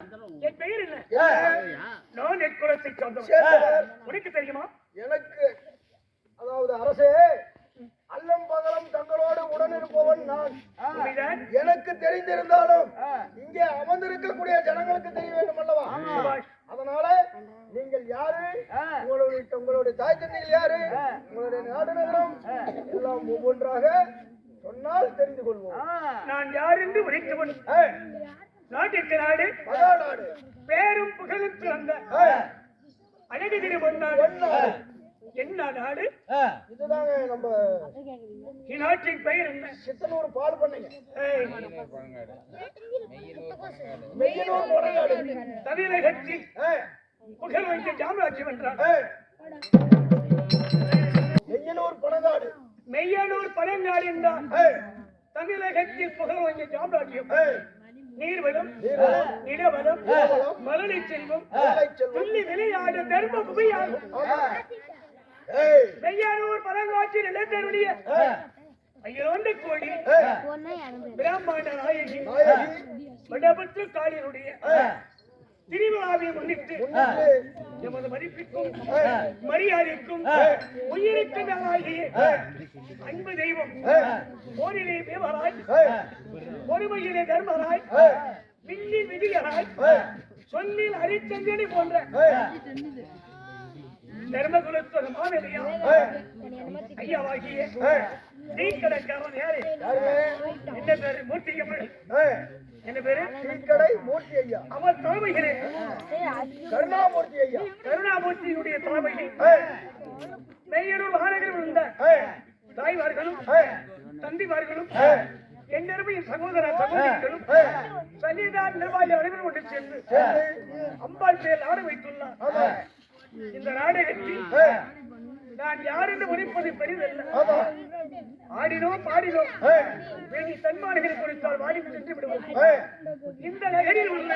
என் பெயர் என்ன? நான் நெற்குலத்தை சார்ந்தவன். உனக்கு தெரியுமா? எனக்கு அதாவது அரசே, அல்லம் பகலம் தங்களோடு உடனிருப்பவன் நான். எனக்கு தெரிந்திருந்தாலும் இங்கே அமர்ந்திருக்கக்கூடிய ஜனங்களுக்கு தெரிய வேண்டும் அல்லவா? அதனால நீங்கள் யாரு, உங்களுடைய தாய் தந்தைகள் யாரு, உங்களுடைய நாடு நகரம் எல்லாம் ஒவ்வொன்றாக சொன்னால் தெரிந்து கொள்வோம். நான் யார் என்று உரைத்தவன். நாட்டிற்கு நாடு, நாடு, பேரும் புகழும் பிறந்த அழகு திருவண்ணாடு. என்ன நாடு? இதுதாங்க நம்ம இந்நாட்டின் பெயர் என்ன? சித்தனூர் பால் பண்ணீங்க. தமிழகத்தில் புகழ் வைத்த சாம்ராஜ்யம் என்றார். மெய்யனூர் பனங்காடு. மெய்யனூர் பனங்காடு என்றார் தமிழகத்தில் புகழ் வைத்த சாம்ராஜ்யம். நீர்வளம், நிலவளம், மழலை செல்வம், துள்ளி விளையாடு தர்ம புகையாகும். மெய்யானூர் பனங்காட்சி நிலத்தருடைய ஐயரோண்ட கோடி பிராமண நாயகி மண்டபத்து காளியருடைய திருவிழாவை முன்னிட்டு எமது மதிப்பிற்கும் மரியாதைக்கும் உயிருக்கு மேலாகிய அன்பு தெய்வம் போரிலே தேவராய், பொறுமையிலே தர்மராய், வில்லில் விதியராய், சொல்லில் ஹரிச்சந்திரனை போன்ற தர்மகுலத்துவ மாநிலையா ஐயாவாகிய நீக்கடைக்காரன் யாரு? என்ன பேரு? மூர்த்தியம்மன். என்ன பேரு? தீக்கடை மூர்த்தி ஐயா. அவர் தலைமையிலே கருணாமூர்த்தி ஐயா. கருணாமூர்த்தியுடைய தலைமையில் மெய்யனூர் மாநகரில் இருந்த தாய்மார்களும் தந்திமார்களும் என்னருமையின் சகோதர சகோதரிகளும் சன்னிதான நிர்வாகி அனைவரும் ஒன்று சேர்ந்து அம்பாள் பேர் ஆட வைத்துள்ளார். இந்த நாடகத்தில் நான் யார் என்று உரைப்பது பெரிதல்ல. ஆடினோம் பாடினோம், வேண்டி தன்மானங்களை கொடுத்தால் வாடி சென்று விடுவோம். இந்த நகரில் உள்ள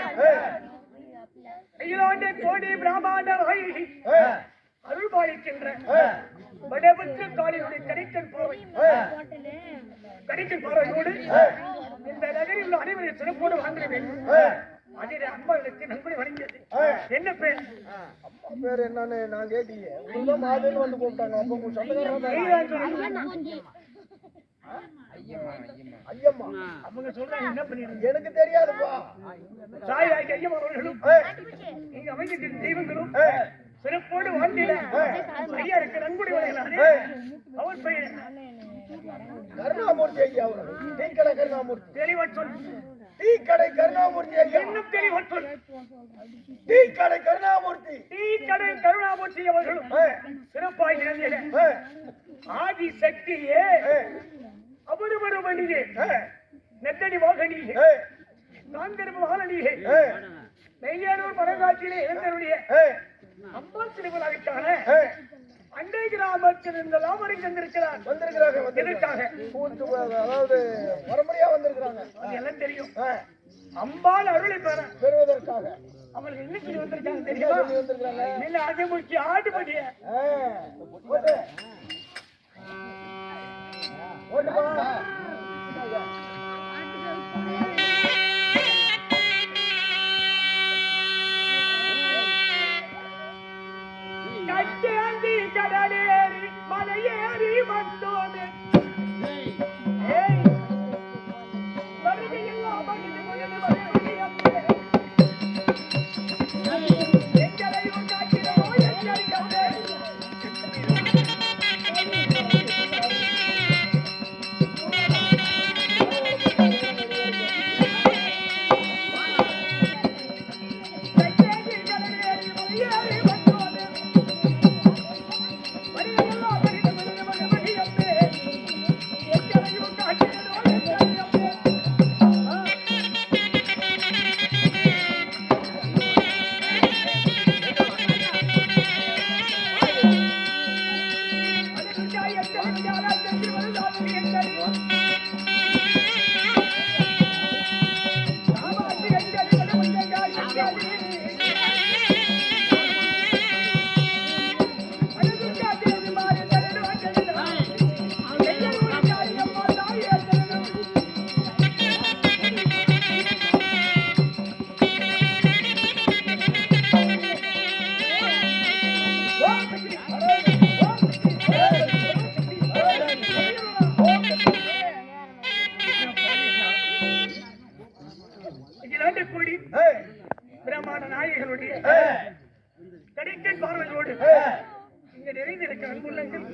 அகிலாண்ட கோடி பிராமண நாயகி அருள் பாலிக்கின்ற வடபத்திர காளியுடைய கடைக்கல் பார்வையோடு இந்த நகரில் உள்ள அனைவரும் சிறப்போடு வாழ்ந்திட வேண்டும். அதிலே அம்மாளுக்கு நன்கொடை வழங்கியது. என்ன பேர்? அம்மா பேர் என்னன்னு நான் கேட்டீங்க. உங்களும் மாதேன்னு வந்து கூப்பிட்டாங்க. அப்ப உங்க ஐயம்மா அவங்க சொல்றாங்க. என்ன பண்ணிடுங்க? எனக்கு தெரியாதுப்பா. சாய் ஐயம்மா அவர்களும் இங்க அமைந்திருக்கிற தெய்வங்களும் சிறப்போடு வாழ்ந்திட ஐயாருக்கு நன்கொடை வழங்கினாரே, அவர் பெயர் கருணாமூர்த்தி ஐயா. டீக்கடை கருணாமூர்த்தி. தெளிவா சொல். டீக்கடை கருணாமூர்த்தி ஐயா. இன்னும் தெளிவா சொல். டீக்கடை கருணாமூர்த்தி. டீக்கடை கருணாமூர்த்தி அவர்களும் சிறப்பாய் நிகழ்ந்த ஆதி சக்தியே அபருமணியே நெத்தடி வாகனியே காந்தர்ப வாகனியே மெய்யானூர் பனங்காட்டிலே இளைஞருடைய அம்பாள் திருவிழாவிற்கான அண்டை கிராமத்தில் இருந்த லாமரில் வந்திருக்கிறாங்க. எதற்காக? அதாவது வரமுறையா வந்திருக்கிறாங்க. எல்லாம் தெரியும். அம்பாள் அருளை பெறுவதற்காக அவர்கள் என்ன சொல்லி வந்திருக்காங்க தெரியுமா? இல்ல அதை முடிச்சு ஆட்டுப்படிய கட்டி கடலேறி மலையேறி வந்தோமே வருகையெல்லாம் எங்களையும் காட்டினோ எங்களையோட அவர்களுடைய கடைக்கன் பார்வையோடு இங்க நிறைந்திருக்க அன்புள்ளங்கள்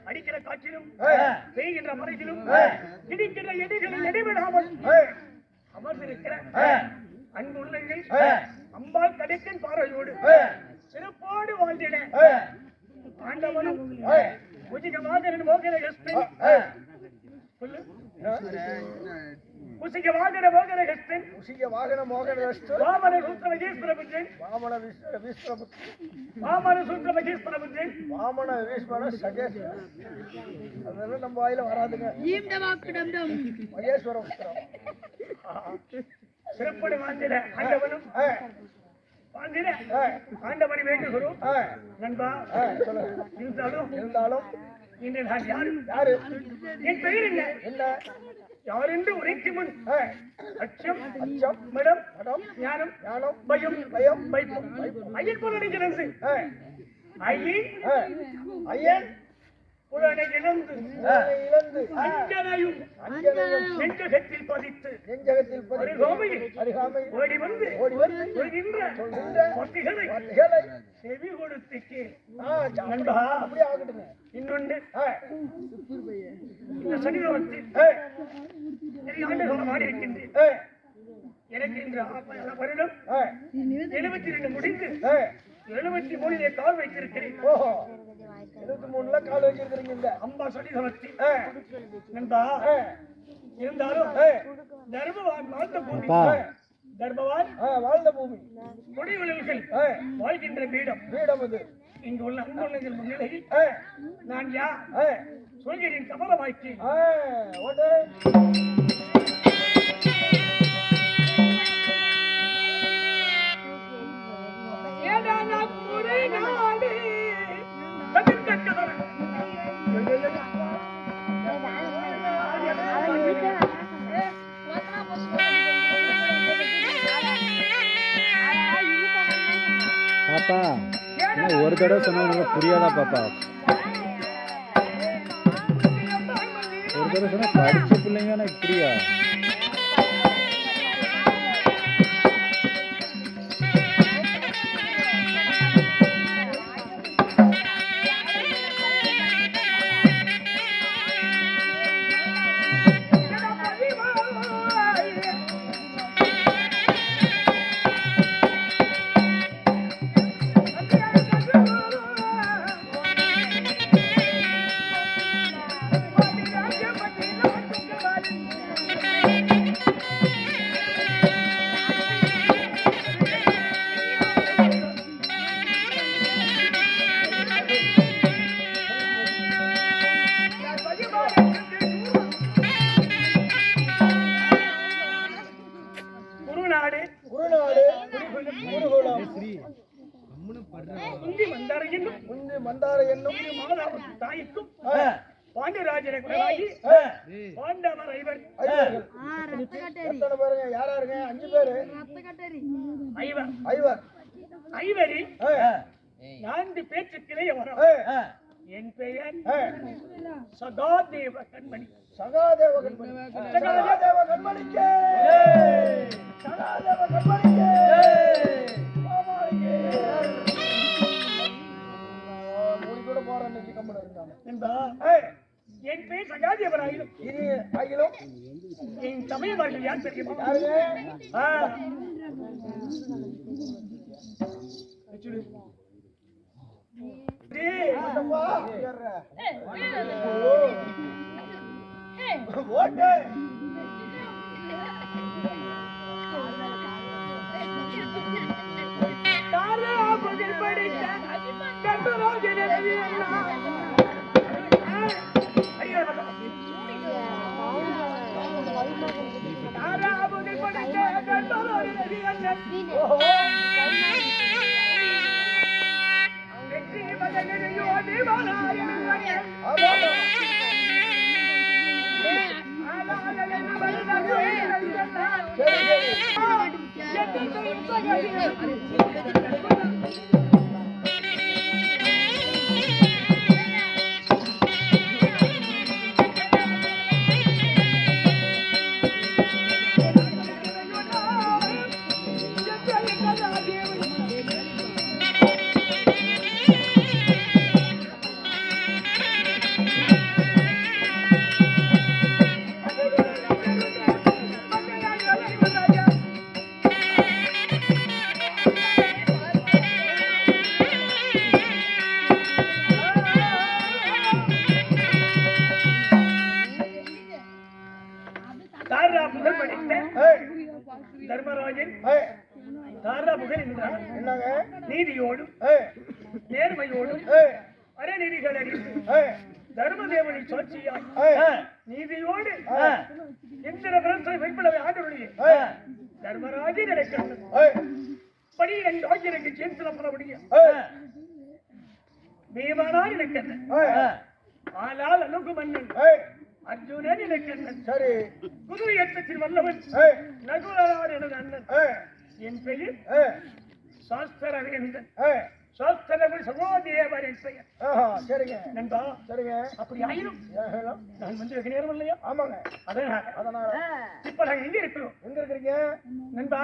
அடிக்கிற காற்றிலும் பெய்கின்ற மழையிலும் இடிக்கிற எடிகளில் இடைவிடாமல் அமர்ந்திருக்கிற அன்புள்ளங்கள் அம்பாள் கடைக்கன் பார்வையோடு சிறப்போடு வாழ்ந்திட ஆண்டவனும் முஜிகமாக மோகன சொல்லு உசிக வாகன மோகன ஹஸ்தன் உசிக வாகன மோகன ஹஸ்தன் வாமன சூத்திர மகேஸ்வரபுஜன் வாமன விஸ்வபுஜன் வாமன சூத்திர மகேஸ்வரபுஜன் வாமன விஸ்வன சகேஸ்வர அதெல்லாம் நம்ம வாயில வராதுங்க மகேஸ்வர சிறப்போடு வாழ்ந்திட ஆண்டவனும் வாழ்ந்திட ஆண்டவனை வேண்டுகிறோம் நண்பா இருந்தாலும் இன்று நான் யாரு என் பெயர் என்ன யார் என்று உரைக்கும் முன் அச்சம் மடம் ஞானம் பயம் ஐயன் போல நினைக்கிறது ஐயன் புலனை இழந்து அஞ்சனையும் நெஞ்சகத்தில் பதித்து அருகாமையில் ஓடி வந்து சொல்கின்ற வார்த்தைகளை செவி கொடுத்து இன்னொன்று இந்த சனிதவத்தில் ஆண்டுகாலம் ஆடி இருக்கின்றேன் எனக்கு இந்த வருடம் 72 முடிந்து 73 கால் வைத்திருக்கிறேன் 73 கால் வச்சிருக்கீங்க இந்த அம்பா சனிதவத்தில் நண்பா இருந்தாலும் தர்மவான் வாழ்ந்த பூமி தர்மவான் வாழ்ந்த பூமி கொடிவிழல்கள் வாழ்கின்ற பீடம் அது இங்கு உள்ள அன்புள்ளங்கள் முன்னிலையில் நான் சொல்கிறேன் கமலமாய்க்கு பாப்பா ஒரு தடவை சொன்னா புரியாதா பாப்பா ஒரு தடவை சொன்னா படிச்ச பிள்ளைங்க இப்படியா மந்தார என்னும் மாதாவுக்கு தாய்க்கும் பாண்டியராஜனை குணராகி பாண்டவர் எத்தனை பேருங்க யாராருங்க 5 பேரு ஐவரி 4 பேச்சுக்கிலே வரும் என் பெயர் சகாதேவ கண்மணி என் பேர் சகாதேவராயிலும் என் சமயவார்கள் யார் தெரியுமா புகழ் என்றால் என்னங்க நீதியோடும் நேர்மையோடும் அறநெறிகள் அறிந்து தர்மதேவனை சாட்சியாய் நீதியோடு இந்திர பிரசை வைப்பிளவை ஆண்டவருடைய தர்மராஜி நடக்கிறது 12 ஆயிரக்கு சேர்த்து பீமனார் இருக்கிறது ஆனால் அணுகு மன்னன் அர்ஜுனன் இலக்கண்ணன் சரி குதிரை ஏற்றத்தில் வல்லவன் நகுலனார் எனது அண்ணன் என் பெயர் சாஸ்திரவேந்தன் சாஸ்திரவன் சகோதேவர் என் பெயர் சரிங்க நண்பா சரிங்க அப்படி ஆயிரும் நான் வந்து வெகு நேரம் இல்லையா ஆமாங்க அதனால இப்ப நாங்க எங்க இருக்கிறோம் எங்க இருக்கிறீங்க நண்பா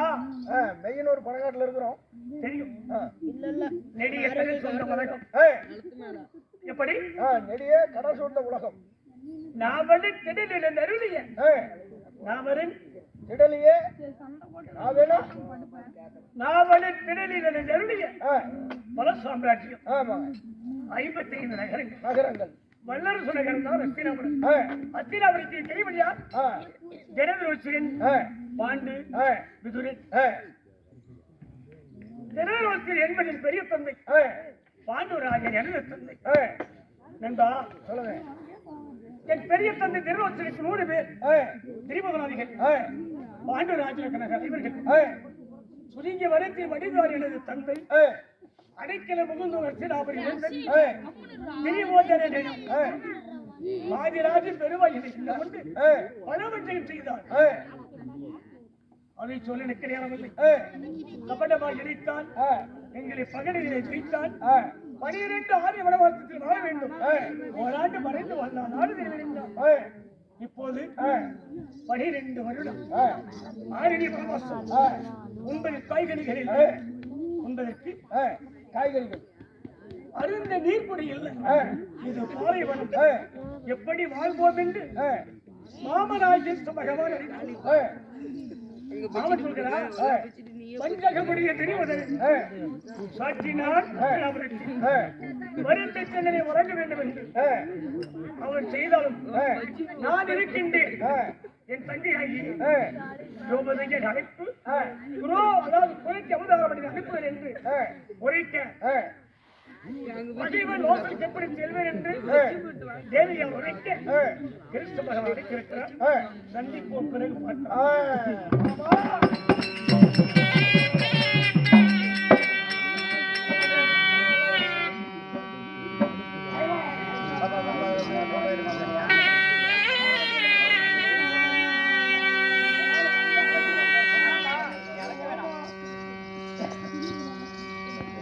மெய்யனூர் பணக்காட்டுல இருக்கிறோம் தெரியும் நெடிய கடல் சொந்த உலகம் எப்படி நெடிய கடல் சொந்த உலகம் நாவலின் திடலில் அருளிய நாவலின் திடலியே நாவலின் திடலில் அருளிய பல சாம்ராஜ்யம் ஆமா 55 நகரங்கள் வல்லரசு நகரம் தான் அஸ்தினாபுரம் அஸ்தினாபுரத்தின் கைவழியா ஜனதரோசியன் பாண்டு விதுரன் ஜனதரோசியன் என்பதின் பெரிய தந்தை பாண்டுராஜன் எனது தந்தை நண்பா சொல்லுங்க என் பெரிய தந்தை திருரோச்சனுக்கு 3 பேர் திரிபுவனாதிகள் பாண்டுராஜனுக்கு நகர் இவர்கள் சுருங்கிய வரத்தில் வடிவார் எனது தந்தை அடைக்கல முகுந்து அஸ்தினாபுரி திரிபோஜன ஆதிராஜ பெருவாய் பலவற்றையும் செய்தார் அதை சொல்ல எனக்கு நேரமில்லை கபடமாக இணைத்தான் எங்களை பகலிலே ஜெயித்தான் 12 ஆண்டு வனவாசத்தில் வாழ வேண்டும் ஓராண்டு மறைந்து வந்தான் நாடு விளைந்தான் இப்போது 12 வருடம் ஆரணி வனவாசம் 9 காய்கறிகளில் உண்பதற்கு காய்கறிகள் அருந்த நீர்க்குடி இல்லை இது பாலைவனம் எப்படி வாழ்வோம் என்று மாமராஜன் பகவான் அவன் சொல்கிறார் பஞ்சகமுடைய தெரிவதன் சாட்சினால் வருத்த சென்னனை வழங்க வேண்டும் என்று அவன் செய்தாலும் நான் இருக்கின்றேன் என் தங்கையாகி யோபதையை அழைப்பு அதாவது குறைக்கு அவதாரம் அனுப்புவேன் என்று உரைக்க மகிழ்வன் லோகத்துக்கு எப்படி செல்வேன் என்று தேவியை உரைக்க கிறிஸ்து பகவான் அழைத்திருக்கிறார் சந்திப்போம் பிறகு பார்க்கலாம்